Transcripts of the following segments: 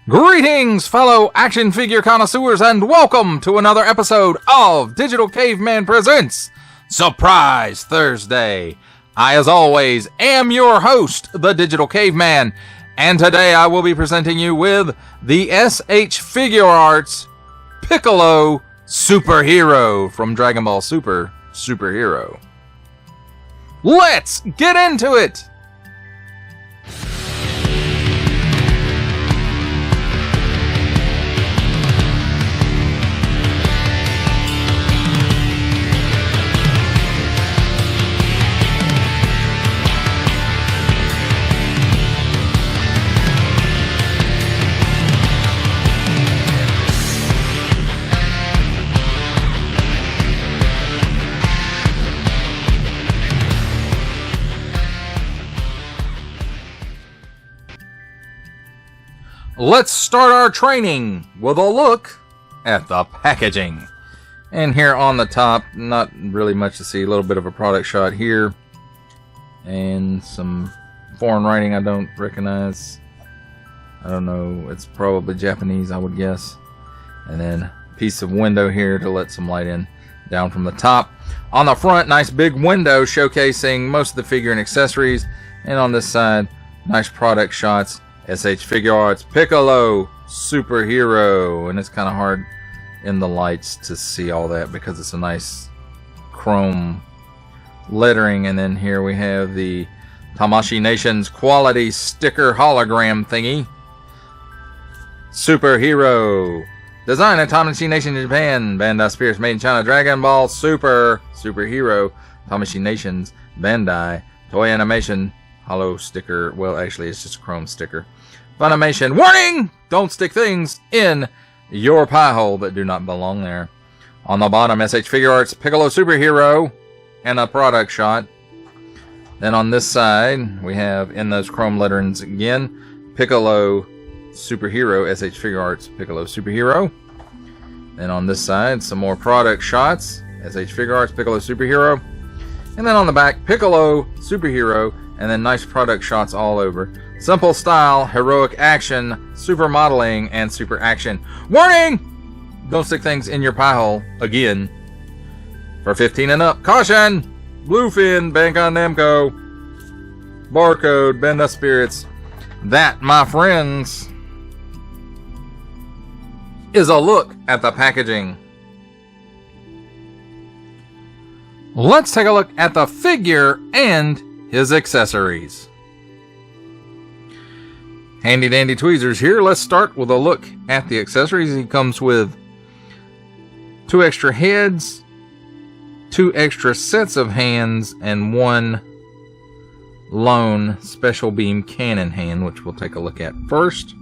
Greetings, fellow action figure connoisseurs, and welcome to another episode of Digital Caveman Presents Surprise Thursday. I, as always, am your host, the Digital Caveman, and today I will be presenting you with the S.H.Figuarts Piccolo Super Hero from Dragon Ball Super Hero. Let's get into it! Let's start our training with a look at the packaging. And here on the top, not really much to see. A little bit of a product shot here. And some foreign writing I don't recognize. I don't know. It's probably Japanese, I would guess. And then a piece of window here to let some light in down from the top. On the front, nice big window showcasing most of the figure and accessories. And on this side, nice product shots. S.H.Figuarts Piccolo Super Hero, and it's kind of hard in the lights to see all that because it's a nice chrome lettering. And then here we have the Tamashii Nation's quality sticker hologram thingy. Super Hero, designed at Tamashii Nation in Japan, Bandai Spirits made in China. Dragon Ball Super Hero, Tamashii Nation's Bandai, Toy Animation. Hollow sticker. Well, actually, it's just a chrome sticker. Funimation. Warning! Don't stick things in your pie hole that do not belong there. On the bottom, S.H.Figuarts Piccolo Super Hero and a product shot. Then on this side, we have in those chrome letterings again, Piccolo Super Hero, S.H.Figuarts Piccolo Super Hero. Then on this side, some more product shots, S.H.Figuarts Piccolo Super Hero. And then on the back, Piccolo Super Hero. And then nice product shots all over. Simple style, heroic action, super modeling, and super action. Warning! Don't stick things in your pie hole again. For 15 and up, caution! Bluefin, Bankai Namco, barcode, Bandai Spirits. That, my friends, is a look at the packaging. Let's take a look at the figure and his accessories. Handy dandy tweezers here. Let's start with a look at the accessories. He comes with 2 extra heads, 2 extra sets of hands, and 1 lone special beam cannon hand, which we'll take a look at first.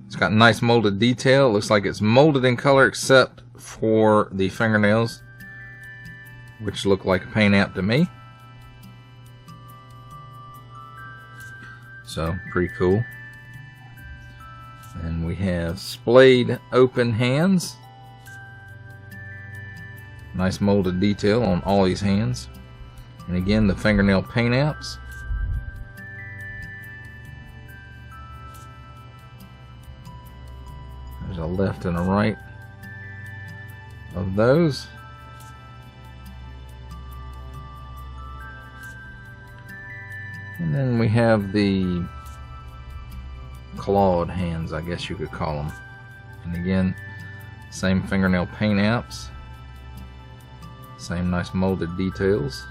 It's got nice molded detail. It looks like it's molded in color except for the fingernails, which look like a paint app to me. So, pretty cool. And we have splayed open hands. Nice molded detail on all these hands. And again, the fingernail paint apps. There's a left and a right of those. And then we have the clawed hands, I guess you could call them. And again, same fingernail paint apps. Same nice molded details.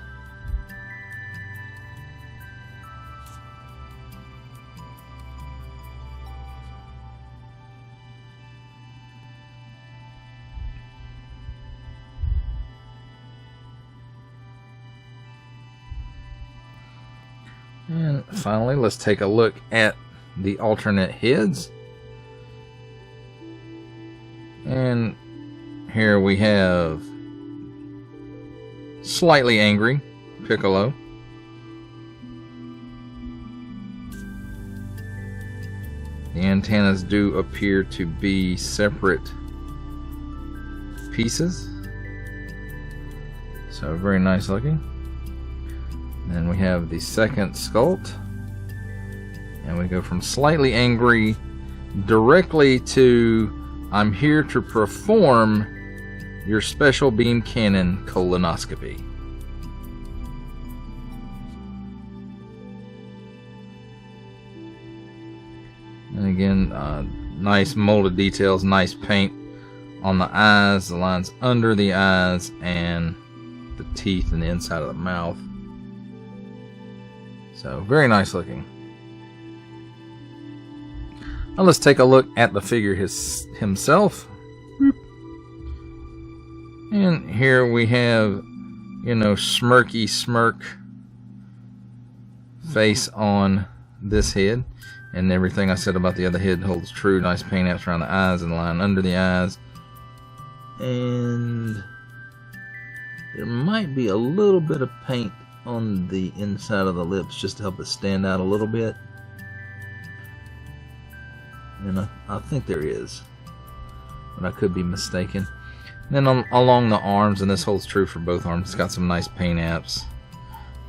And finally, let's take a look at the alternate heads. And here we have slightly angry Piccolo. The antennas do appear to be separate pieces. So very nice looking. Then we have the second sculpt, and we go from slightly angry directly to "I'm here to perform your special beam cannon colonoscopy." And again, nice molded details, nice paint on the eyes, the lines under the eyes, and the teeth and the inside of the mouth. So very nice looking. Now let's take a look at the figure himself. And here we have, you know, smirky smirk face on this head. And everything I said about the other head holds true. Nice paint apps around the eyes and the line under the eyes. And there might be a little bit of paint on the inside of the lips just to help it stand out a little bit. And I think there is, but I could be mistaken. And then along the arms, and this holds true for both arms, it's got some nice paint apps,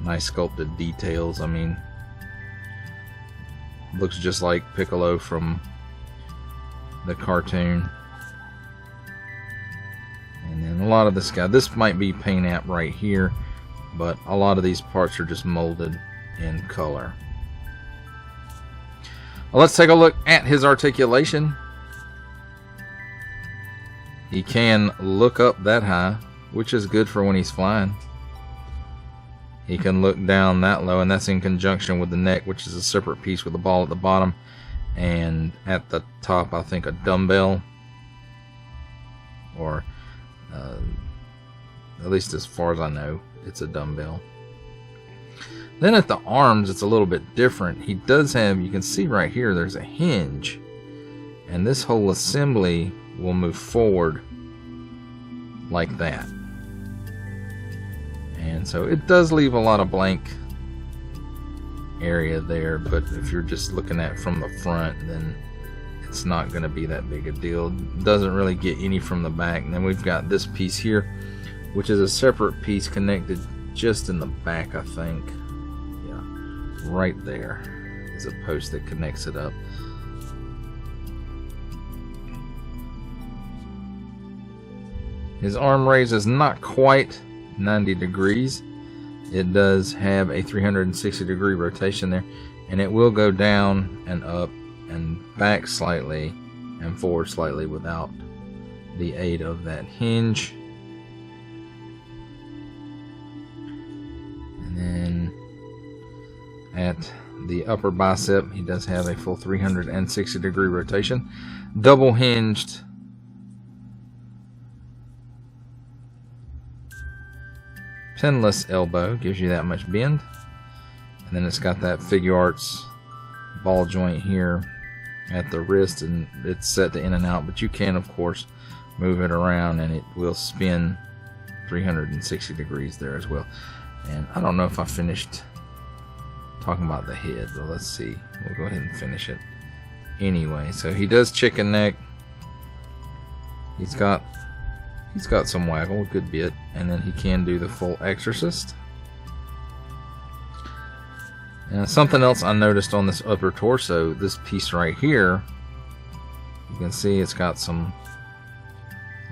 nice sculpted details. I mean, looks just like Piccolo from the cartoon. And then a lot of this might be paint app right here, but a lot of these parts are just molded in color. Well, let's take a look at his articulation. He can look up that high, which is good for when he's flying. He can look down that low, and that's in conjunction with the neck, which is a separate piece with a ball at the bottom, and at the top I think a dumbbell, or at least as far as I know it's a dumbbell. Then at the arms it's a little bit different. He does have, you can see right here, there's a hinge, and this whole assembly will move forward like that. And so it does leave a lot of blank area there, but if you're just looking at it from the front, then it's not going to be that big a deal. It doesn't really get any from the back. And then we've got this piece here, which is a separate piece connected just in the back, I think. Yeah, right there is a post that connects it up. His arm raise is not quite 90 degrees. It does have a 360 degree rotation there, and it will go down and up and back slightly and forward slightly without the aid of that hinge. And then at the upper bicep, he does have a full 360 degree rotation, double hinged pinless elbow, gives you that much bend. And then it's got that Figuarts ball joint here at the wrist, and it's set to in and out, but you can of course move it around and it will spin 360 degrees there as well. And I don't know if I finished talking about the head, but let's see, we'll go ahead and finish it anyway. So he does chicken neck. He's got some waggle, a good bit, and then he can do the full exorcist. Now, something else I noticed on this upper torso, this piece right here, you can see it's got some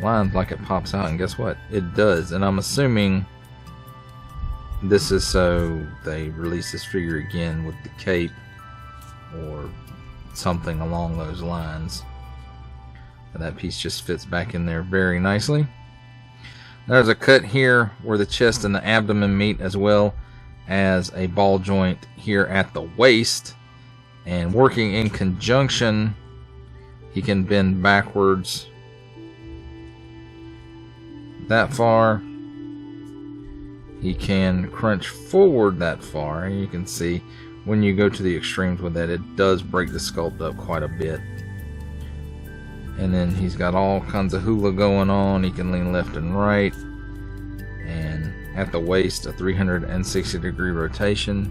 lines like it pops out, and guess what? It does. And I'm assuming this is so they release this figure again with the cape or something along those lines. And that piece just fits back in there very nicely. There's a cut here where the chest and the abdomen meet, as well as a ball joint here at the waist. And working in conjunction, he can bend backwards that far. He can crunch forward that far, and you can see when you go to the extremes with that, it does break the sculpt up quite a bit. And then he's got all kinds of hula going on. He can lean left and right. And at the waist, a 360 degree rotation.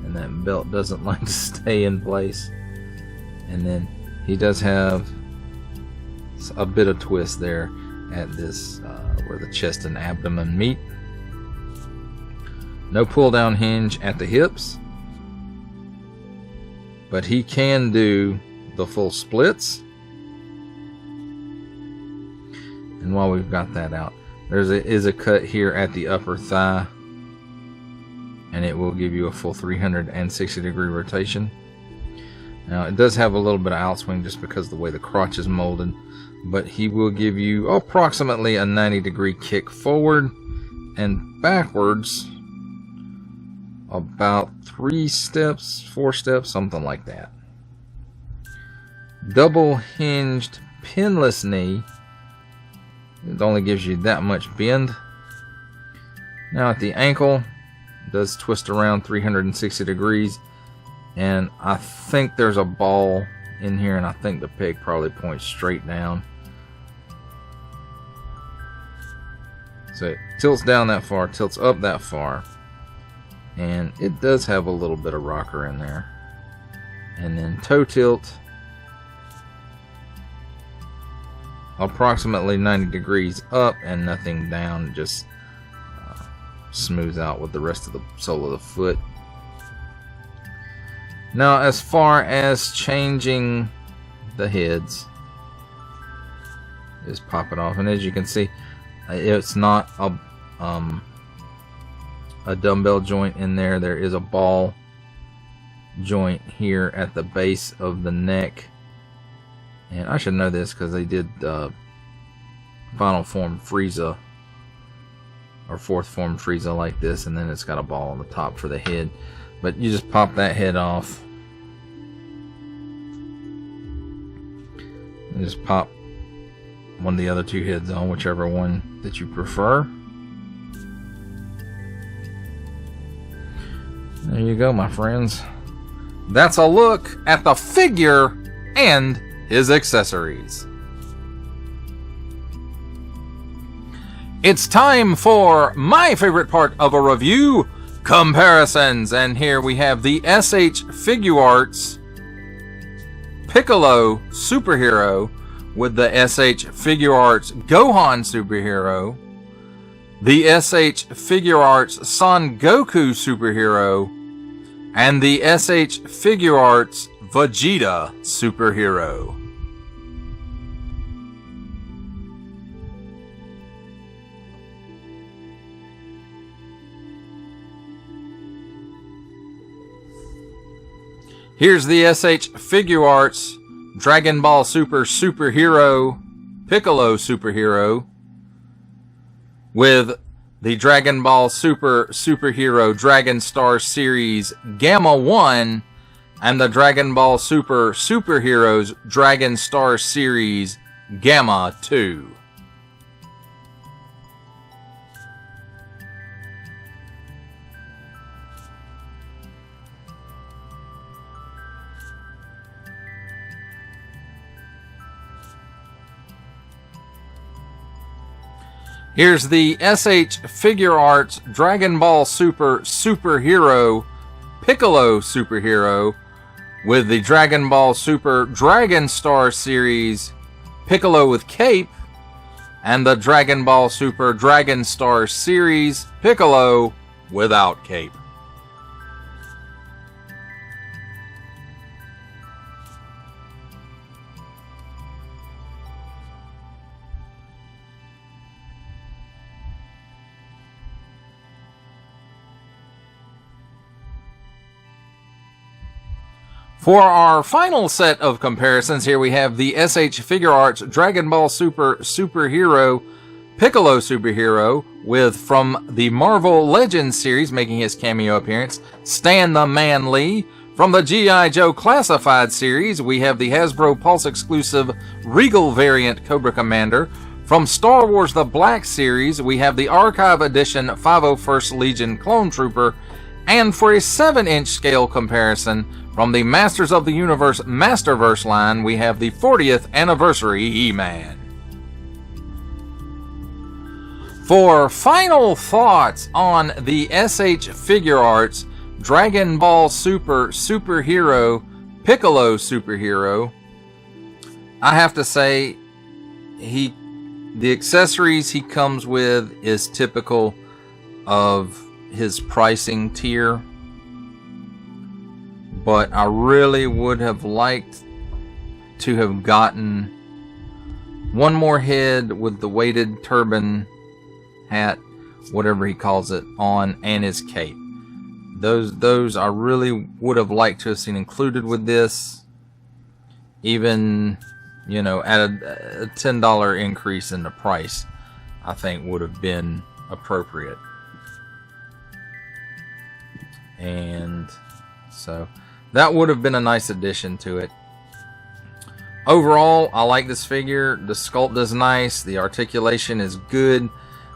And that belt doesn't like to stay in place. And then he does have a bit of twist there at this, where the chest and abdomen meet. No pull down hinge at the hips. But he can do the full splits. And while we've got that out, there is a cut here at the upper thigh, and it will give you a full 360 degree rotation. Now it does have a little bit of outswing just because of the way the crotch is molded, but he will give you approximately a 90 degree kick forward and backwards about 3 steps, 4 steps, something like that. Double hinged pinless knee. It only gives you that much bend. Now at the ankle, it does twist around 360 degrees. And I think there's a ball in here, and I think the peg probably points straight down. So it tilts down that far, tilts up that far. And it does have a little bit of rocker in there. And then toe tilt, approximately 90 degrees up and nothing down, just smooth out with the rest of the sole of the foot. Now as far as changing the heads, just pop it off, and as you can see, it's not a dumbbell joint in there. There is a ball joint here at the base of the neck, and I should know this because they did final form Frieza or fourth form Frieza like this, and then it's got a ball on the top for the head. But you just pop that head off and just pop one of the other two heads on, whichever one that you prefer. There you go, my friends. That's a look at the figure and his accessories. It's time for my favorite part of a review, comparisons. And here we have the S.H.Figuarts Piccolo Super Hero with the S.H.Figuarts Gohan Super Hero, the S.H.Figuarts Son Goku Super Hero, and the S.H.Figuarts Vegeta Super Hero. Here's the S.H.Figuarts Dragon Ball Super Hero Piccolo Super Hero with the Dragon Ball Super Hero Dragon Star Series Gamma 1 and the Dragon Ball Super Heroes Dragon Star Series Gamma 2. Here's the S.H.Figuarts Dragon Ball Super Hero Piccolo Super Hero with the Dragon Ball Super Dragon Star Series Piccolo with Cape and the Dragon Ball Super Dragon Star Series Piccolo without Cape. For our final set of comparisons, here we have the S.H.Figuarts Dragon Ball Super Hero Piccolo Super Hero with, from the Marvel Legends series, making his cameo appearance, Stan the Man Lee. From the G.I. Joe Classified series, we have the Hasbro Pulse exclusive Regal variant Cobra Commander. From Star Wars The Black series, we have the Archive Edition 501st Legion Clone Trooper. And for a 7-inch scale comparison, from the Masters of the Universe Masterverse line, we have the 40th Anniversary He-Man. For final thoughts on the S.H.Figuarts Dragon Ball Super Hero Piccolo Super Hero, I have to say, the accessories he comes with is typical of his pricing tier, but I really would have liked to have gotten one more head with the weighted turban hat, whatever he calls it, on, and his cape. Those I really would have liked to have seen included with this. Even, you know, at a $10 increase in the price, I think would have been appropriate. And so that would have been a nice addition to it. Overall, I like this figure. The sculpt is nice. The articulation is good.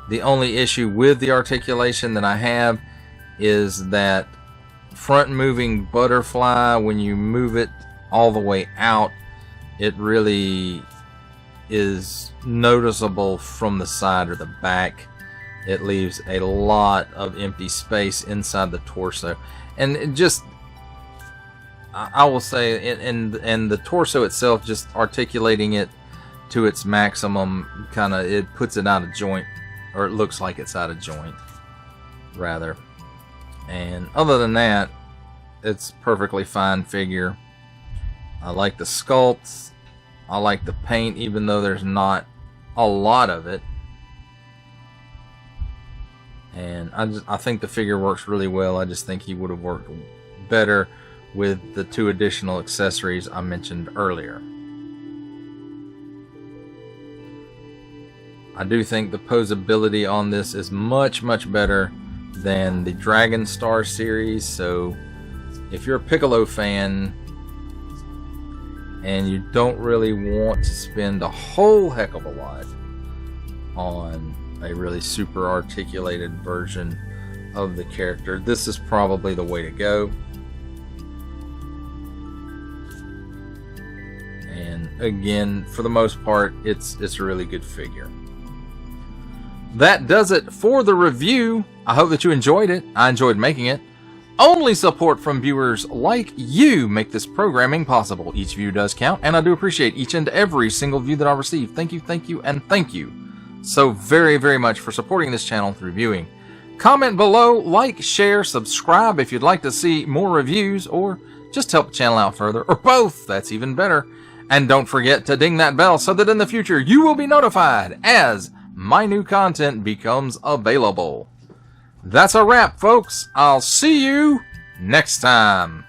The only issue with the articulation that I have is that front moving butterfly. When you move it all the way out, it really is noticeable from the side or the back. It leaves a lot of empty space inside the torso, and it just, I will say, and the torso itself, just articulating it to its maximum, kind of, it puts it out of joint, or it looks like it's out of joint, rather. And other than that, it's perfectly fine figure. I like the sculpt. I like the paint, even though there's not a lot of it. And I think the figure works really well. I just think he would have worked better with the 2 additional accessories I mentioned earlier. I do think the posability on this is much, much better than the Dragon Star series. So if you're a Piccolo fan and you don't really want to spend a whole heck of a lot on a really super articulated version of the character, this is probably the way to go. And again, for the most part, it's a really good figure. That does it for the review. I hope that you enjoyed it. I enjoyed making it. Only support from viewers like you make this programming possible. Each view does count, and I do appreciate each and every single view that I receive. Thank you, and thank you so very, very much for supporting this channel through viewing. Comment below, like, share, subscribe if you'd like to see more reviews, or just help the channel out further, or both. That's even better. And don't forget to ding that bell so that in the future you will be notified as my new content becomes available. That's a wrap, folks. I'll see you next time.